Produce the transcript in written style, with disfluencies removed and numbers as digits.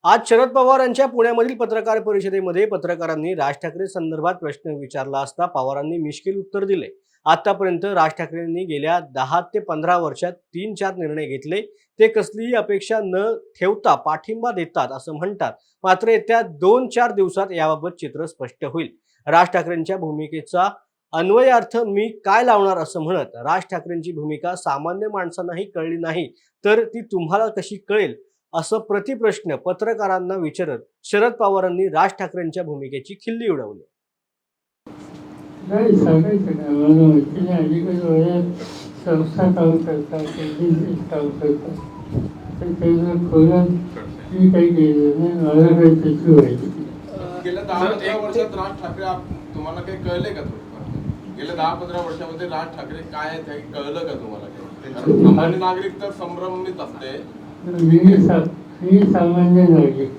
आज शरद पवार यांच्या पुण्यामधील पत्रकार परिषदेमध्ये पत्रकारांनी राज ठाकरे संदर्भात प्रश्न विचारला असता पवारांनी मिश्किल उत्तर दिले। आतापर्यंत राज ठाकरेंनी गेल्या 10 ते 15 वर्षात 3-4 निर्णय घेतले, ते कसलीही अपेक्षा न ठेवता पाठिंबा देतात असं म्हणतात। मात्र येत्या 2-4 दिवसात याबाबत चित्र स्पष्ट होईल। राज ठाकरेंच्या भूमिकेचा अन्वयार्थ मी काय लावणार असं म्हणत राज ठाकरेंची भूमिका सामान्य माणसांनाही कळली नाही तर ती तुम्हाला कशी कळेल असं प्रतिप्रश्न पत्रकारांना विचारत शरद पवारांनी राज ठाकरेंच्या भूमिकेची खिल्ली उडवली। नाही सांगायचं नाही, मला माहिती नाही. अलीकडे वयात संस्था काम करतात, एजन्सीज काम करतात, तर ते जर खोलात मी काही केलं नाही, मला काही त्याची माहिती गेल्या 10-15 वर्षात राज ठाकरे तुम्हाला काही कळले का? गेल्या 10-15 वर्षामध्ये राज ठाकरे काय आहेत हे कळलं का तुम्हाला? काही सामान्य नागरिक तर संभ्रमित असते। मी सामान्य नागरिक